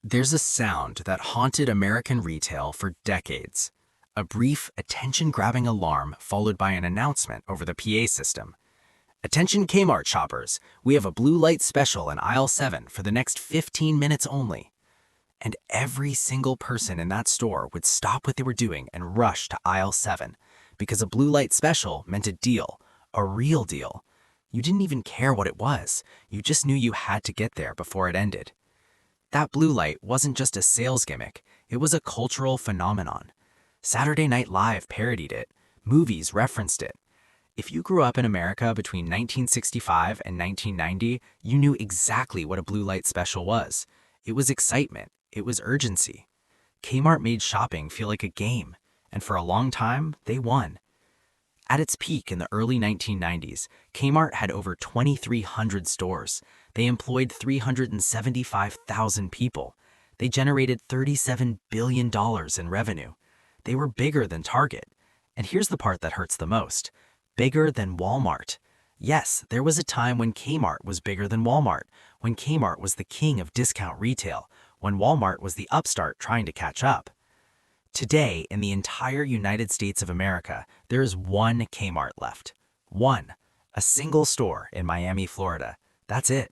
There's a sound that haunted American retail for decades. A brief, attention-grabbing alarm followed by an announcement over the PA system. Attention Kmart shoppers, we have a blue light special in aisle 7 for the next 15 minutes only. And every single person in that store would stop what they were doing and rush to aisle 7, because a blue light special meant a deal, a real deal. You didn't even care what it was, you just knew you had to get there before it ended. That blue light wasn't just a sales gimmick, it was a cultural phenomenon. Saturday Night Live parodied it, movies referenced it. If you grew up in America between 1965 and 1990, you knew exactly what a blue light special was. It was excitement, it was urgency. Kmart made shopping feel like a game, and for a long time, they won. At its peak in the early 1990s, Kmart had over 2,300 stores. They employed 375,000 people. They generated $37 billion in revenue. They were bigger than Target. And here's the part that hurts the most. Bigger than Walmart. Yes, there was a time when Kmart was bigger than Walmart, when Kmart was the king of discount retail, when Walmart was the upstart trying to catch up. Today, in the entire United States of America, there is one Kmart left. One. A single store in Miami, Florida. That's it.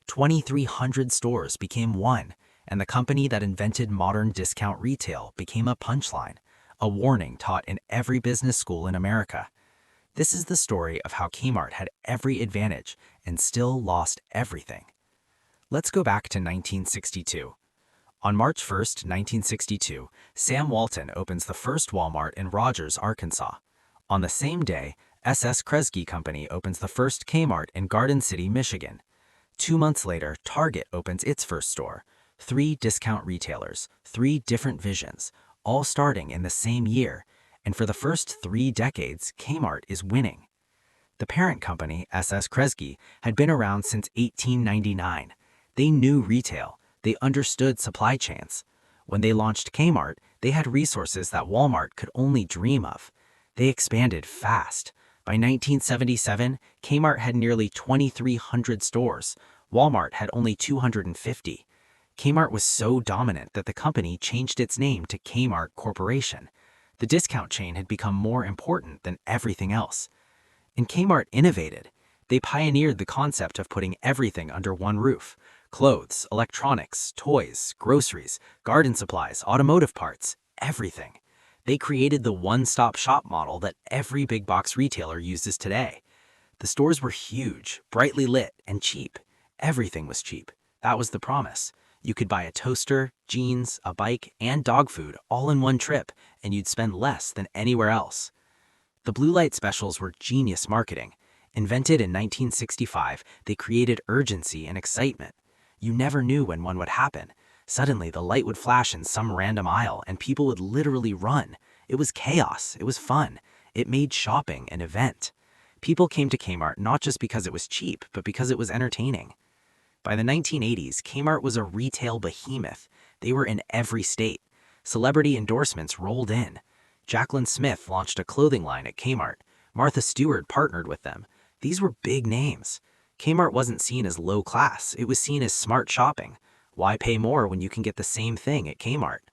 2,300 stores became one, and the company that invented modern discount retail became a punchline, a warning taught in every business school in America. This is the story of how Kmart had every advantage and still lost everything. Let's go back to 1962. On March 1st, 1962, Sam Walton opens the first Walmart in Rogers, Arkansas. On the same day, S.S. Kresge Company opens the first Kmart in Garden City, Michigan. 2 months later, Target opens its first store. 3 discount retailers, 3 different visions, all starting in the same year, and for the first 3 decades, Kmart is winning. The parent company, S.S. Kresge, had been around since 1899. They knew retail. They understood supply chains. When they launched Kmart, they had resources that Walmart could only dream of. They expanded fast. By 1977, Kmart had nearly 2,300 stores. Walmart had only 250. Kmart was so dominant that the company changed its name to Kmart Corporation. The discount chain had become more important than everything else. And Kmart innovated. They pioneered the concept of putting everything under one roof. Clothes, electronics, toys, groceries, garden supplies, automotive parts, everything. They created the one-stop shop model that every big box retailer uses today. The stores were huge, brightly lit, and cheap. Everything was cheap. That was the promise. You could buy a toaster, jeans, a bike, and dog food all in one trip, and you'd spend less than anywhere else. The blue light specials were genius marketing. Invented in 1965, they created urgency and excitement. You never knew when one would happen. Suddenly, the light would flash in some random aisle, and people would literally run. It was chaos. It was fun. It made shopping an event. People came to Kmart not just because it was cheap, but because it was entertaining. By the 1980s, Kmart was a retail behemoth. They were in every state. Celebrity endorsements rolled in. Jaclyn Smith launched a clothing line at Kmart. Martha Stewart partnered with them. These were big names. Kmart wasn't seen as low class, it was seen as smart shopping. Why pay more when you can get the same thing at Kmart?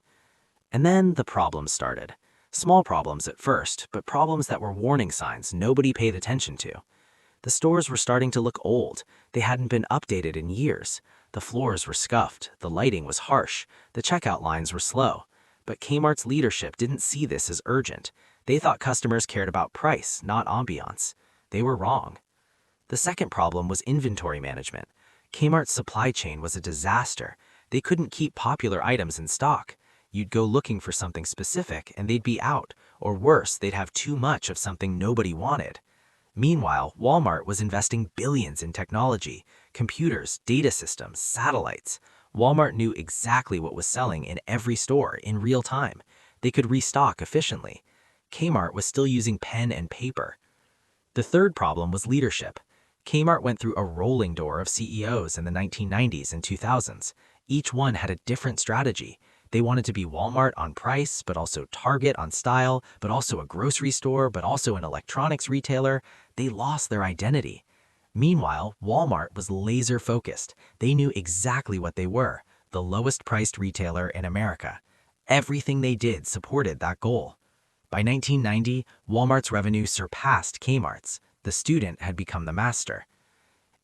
And then the problems started. Small problems at first, but problems that were warning signs nobody paid attention to. The stores were starting to look old. They hadn't been updated in years. The floors were scuffed, the lighting was harsh, the checkout lines were slow. But Kmart's leadership didn't see this as urgent. They thought customers cared about price, not ambiance. They were wrong. The second problem was inventory management. Kmart's supply chain was a disaster. They couldn't keep popular items in stock. You'd go looking for something specific and they'd be out, or worse, they'd have too much of something nobody wanted. Meanwhile, Walmart was investing billions in technology, computers, data systems, satellites. Walmart knew exactly what was selling in every store in real time. They could restock efficiently. Kmart was still using pen and paper. The third problem was leadership. Kmart went through a rolling door of CEOs in the 1990s and 2000s. Each one had a different strategy. They wanted to be Walmart on price, but also Target on style, but also a grocery store, but also an electronics retailer. They lost their identity. Meanwhile, Walmart was laser-focused. They knew exactly what they were, the the lowest-priced retailer in America. Everything they did supported that goal. By 1990, Walmart's revenue surpassed Kmart's. The student had become the master.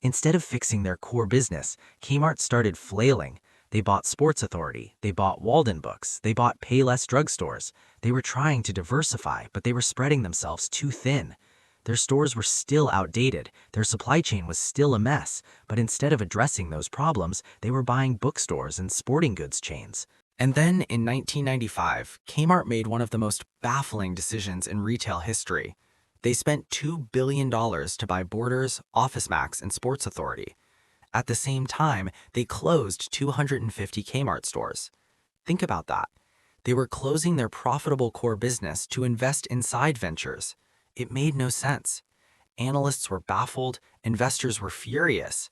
Instead of fixing their core business, Kmart started flailing. They bought Sports Authority, they bought Walden Books, they bought Payless drugstores. They were trying to diversify, but they were spreading themselves too thin. Their stores were still outdated, their supply chain was still a mess, but instead of addressing those problems, they were buying bookstores and sporting goods chains. And then, in 1995, Kmart made one of the most baffling decisions in retail history. They spent $2 billion to buy Borders, OfficeMax, and Sports Authority. At the same time, they closed 250 Kmart stores. Think about that. They were closing their profitable core business to invest in side ventures. It made no sense. Analysts were baffled, investors were furious.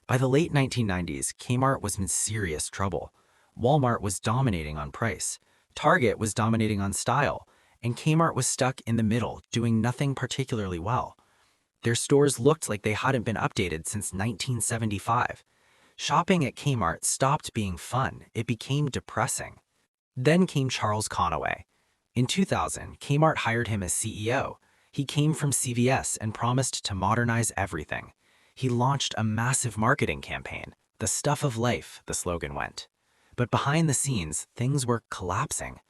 By the late 1990s, Kmart was in serious trouble. Walmart was dominating on price, Target was dominating on style, and Kmart was stuck in the middle, doing nothing particularly well. Their stores looked like they hadn't been updated since 1975. Shopping at Kmart stopped being fun, it became depressing. Then came Charles Conaway. In 2000, Kmart hired him as CEO. He came from CVS and promised to modernize everything. He launched a massive marketing campaign. The stuff of life, the slogan went. But behind the scenes, things were collapsing.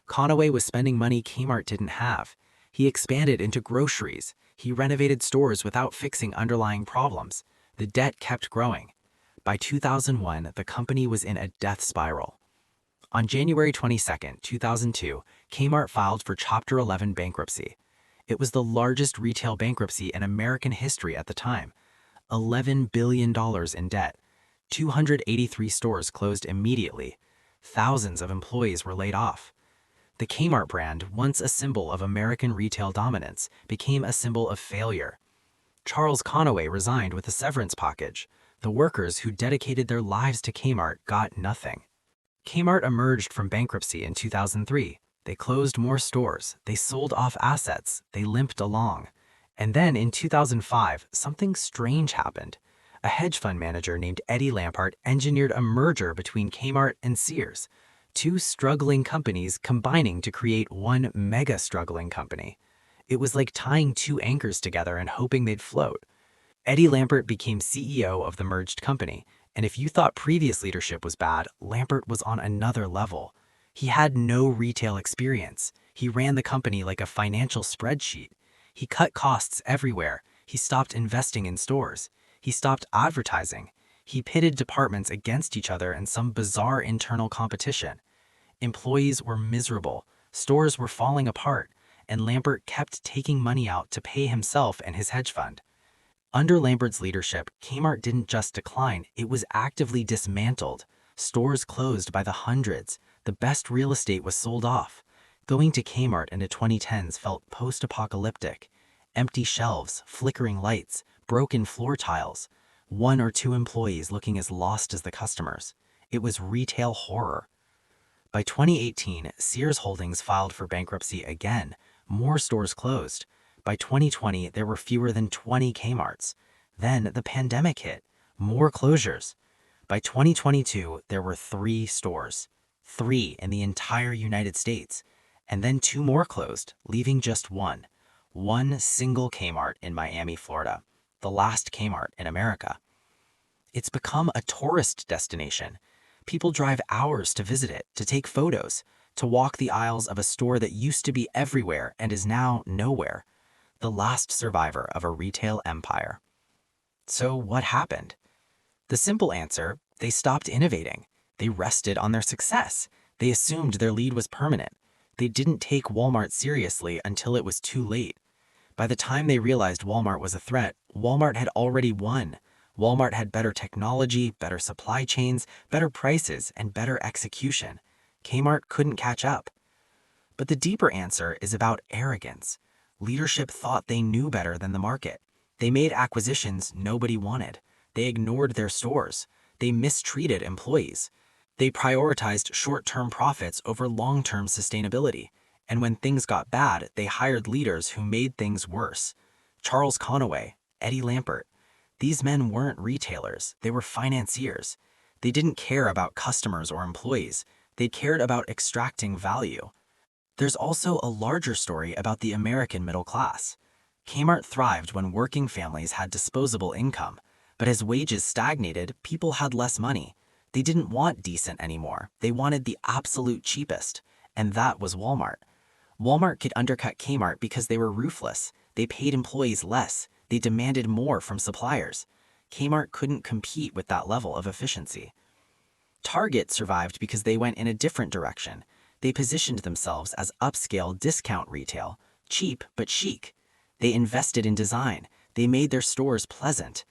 Conaway was spending money Kmart didn't have. He expanded into groceries. He renovated stores without fixing underlying problems. The debt kept growing. By 2001, the company was in a death spiral. On January 22, 2002, Kmart filed for Chapter 11 bankruptcy. It was the largest retail bankruptcy in American history at the time. $11 billion in debt. 283 stores closed immediately. Thousands of employees were laid off. The Kmart brand, once a symbol of American retail dominance, became a symbol of failure. Charles Conaway resigned with a severance package. The workers who dedicated their lives to Kmart got nothing. Kmart emerged from bankruptcy in 2003. They closed more stores, they sold off assets, they limped along. And then in 2005, something strange happened. A hedge fund manager named Eddie Lampert engineered a merger between Kmart and Sears, two struggling companies combining to create one mega struggling company. It was like tying two anchors together and hoping they'd float. Eddie Lampert became CEO of the merged company, and if you thought previous leadership was bad, Lampert was on another level. He had no retail experience. He ran the company like a financial spreadsheet. He cut costs everywhere. He stopped investing in stores. He stopped advertising. He pitted departments against each other in some bizarre internal competition. Employees were miserable, stores were falling apart, and Lampert kept taking money out to pay himself and his hedge fund. Under Lampert's leadership, Kmart didn't just decline, it was actively dismantled. Stores closed by the hundreds. The best real estate was sold off. Going to Kmart in the 2010s felt post-apocalyptic. Empty shelves, flickering lights, broken floor tiles. One or two employees looking as lost as the customers. It was retail horror. By 2018, Sears Holdings filed for bankruptcy again. More stores closed. By 2020, there were fewer than 20 Kmarts. Then the pandemic hit. More closures. By 2022, there were 3 stores. 3 in the entire United States. And then 2 more closed, leaving just one. One single Kmart in Miami, Florida. The last Kmart in America. It's become a tourist destination. People drive hours to visit it, to take photos, to walk the aisles of a store that used to be everywhere and is now nowhere. The last survivor of a retail empire. So what happened? The simple answer, they stopped innovating. They rested on their success. They assumed their lead was permanent. They didn't take Walmart seriously until it was too late. By the time they realized Walmart was a threat, Walmart had already won. Walmart had better technology, better supply chains, better prices, and better execution. Kmart couldn't catch up. But the deeper answer is about arrogance. Leadership thought they knew better than the market. They made acquisitions nobody wanted. They ignored their stores. They mistreated employees. They prioritized short-term profits over long-term sustainability. And when things got bad, they hired leaders who made things worse. Charles Conaway, Eddie Lampert. These men weren't retailers, they were financiers. They didn't care about customers or employees. They cared about extracting value. There's also a larger story about the American middle class. Kmart thrived when working families had disposable income, but as wages stagnated, people had less money. They didn't want decent anymore. They wanted the absolute cheapest, and that was Walmart. Walmart could undercut Kmart because they were ruthless. They paid employees less. They demanded more from suppliers. Kmart couldn't compete with that level of efficiency. Target survived because they went in a different direction. They positioned themselves as upscale discount retail, cheap but chic. They invested in design. They made their stores pleasant.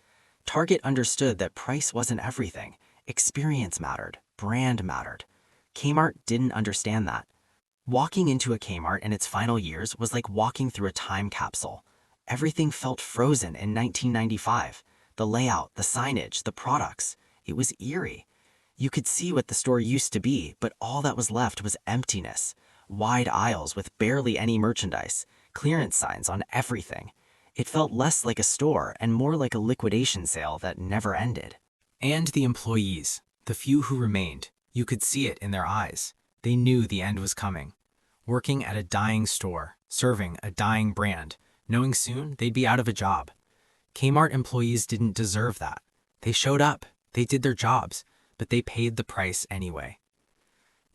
Target understood that price wasn't everything. Experience mattered. Brand mattered. Kmart didn't understand that. Walking into a Kmart in its final years was like walking through a time capsule. Everything felt frozen in 1995. The layout, the signage, the products. It was eerie. You could see what the store used to be, but all that was left was emptiness. Wide aisles with barely any merchandise, clearance signs on everything. It felt less like a store and more like a liquidation sale that never ended. And the employees, the few who remained, you could see it in their eyes. They knew the end was coming. Working at a dying store, serving a dying brand, knowing soon they'd be out of a job. Kmart employees didn't deserve that. They showed up, they did their jobs, but they paid the price anyway.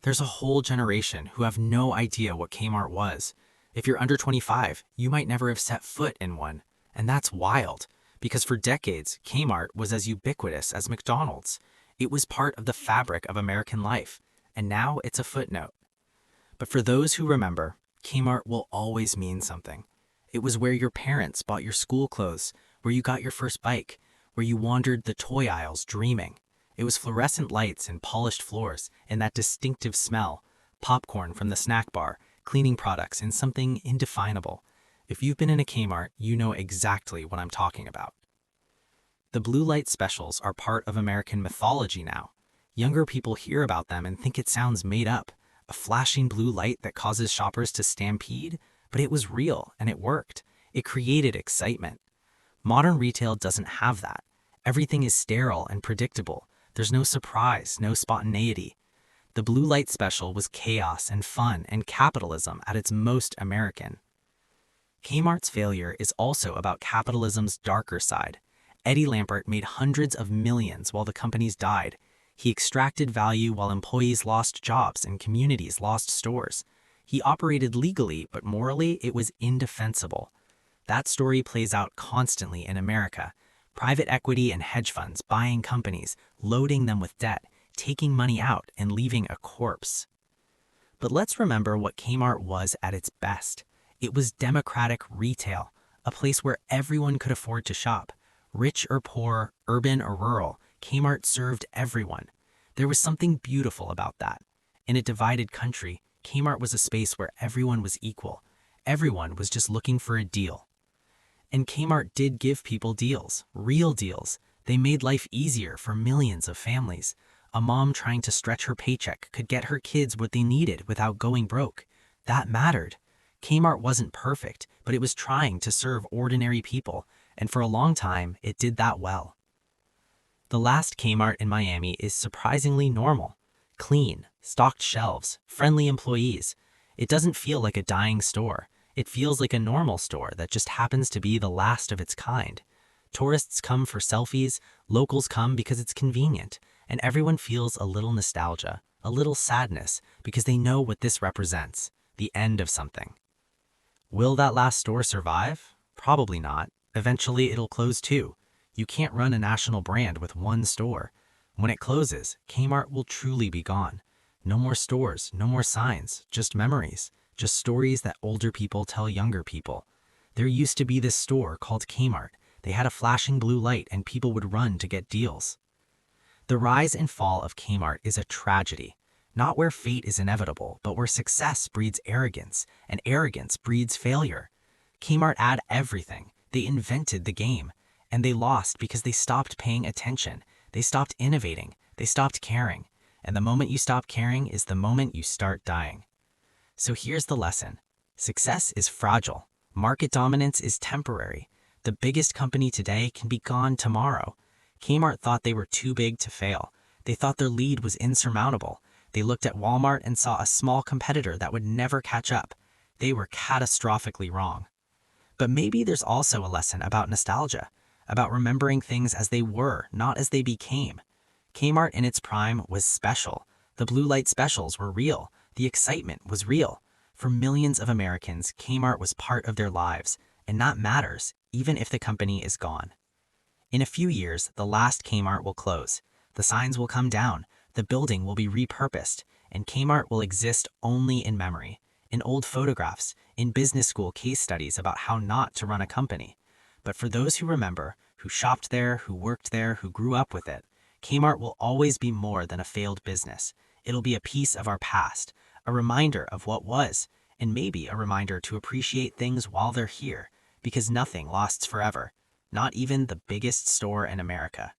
There's a whole generation who have no idea what Kmart was. If you're under 25, you might never have set foot in one. And that's wild, because for decades, Kmart was as ubiquitous as McDonald's. It was part of the fabric of American life, and now it's a footnote. But for those who remember, Kmart will always mean something. It was where your parents bought your school clothes, where you got your first bike, where you wandered the toy aisles dreaming. It was fluorescent lights and polished floors and that distinctive smell, popcorn from the snack bar, cleaning products, and something indefinable. If you've been in a Kmart, you know exactly what I'm talking about. The blue light specials are part of American mythology now. Younger people hear about them and think it sounds made up, a flashing blue light that causes shoppers to stampede, but it was real and it worked. It created excitement. Modern retail doesn't have that. Everything is sterile and predictable. There's no surprise, no spontaneity. The blue light special was chaos and fun and capitalism at its most American. Kmart's failure is also about capitalism's darker side. Eddie Lampert made hundreds of millions while the companies died. He extracted value while employees lost jobs and communities lost stores. He operated legally, but morally it was indefensible. That story plays out constantly in America. Private equity and hedge funds buying companies, loading them with debt, taking money out and leaving a corpse. But let's remember what Kmart was at its best. It was democratic retail, a place where everyone could afford to shop. Rich or poor, urban or rural, Kmart served everyone. There was something beautiful about that. In a divided country, Kmart was a space where everyone was equal. Everyone was just looking for a deal. And Kmart did give people deals, real deals. They made life easier for millions of families. A mom trying to stretch her paycheck could get her kids what they needed without going broke. That mattered. Kmart wasn't perfect, but it was trying to serve ordinary people, and for a long time, it did that well. The last Kmart in Miami is surprisingly normal. Clean, stocked shelves, friendly employees. It doesn't feel like a dying store. It feels like a normal store that just happens to be the last of its kind. Tourists come for selfies, locals come because it's convenient, and everyone feels a little nostalgia, a little sadness, because they know what this represents, the end of something. Will that last store survive? Probably not. Eventually it'll close too. You can't run a national brand with one store. When it closes, Kmart will truly be gone. No more stores, no more signs, just memories. Just stories that older people tell younger people. There used to be this store called Kmart. They had a flashing blue light and people would run to get deals. The rise and fall of Kmart is a tragedy, not where fate is inevitable, but where success breeds arrogance and arrogance breeds failure. Kmart had everything. They invented the game, and they lost because they stopped paying attention. They stopped innovating. They stopped caring. And the moment you stop caring is the moment you start dying. So here's the lesson. Success is fragile. Market dominance is temporary. The biggest company today can be gone tomorrow. Kmart thought they were too big to fail. They thought their lead was insurmountable. They looked at Walmart and saw a small competitor that would never catch up. They were catastrophically wrong. But maybe there's also a lesson about nostalgia, about remembering things as they were, not as they became. Kmart in its prime was special. The blue light specials were real. The excitement was real. For millions of Americans, Kmart was part of their lives, and that matters, even if the company is gone. In a few years, the last Kmart will close. The signs will come down, the building will be repurposed, and Kmart will exist only in memory, in old photographs, in business school case studies about how not to run a company. But for those who remember, who shopped there, who worked there, who grew up with it, Kmart will always be more than a failed business. It'll be a piece of our past, a reminder of what was, and maybe a reminder to appreciate things while they're here, because nothing lasts forever, not even the biggest store in America.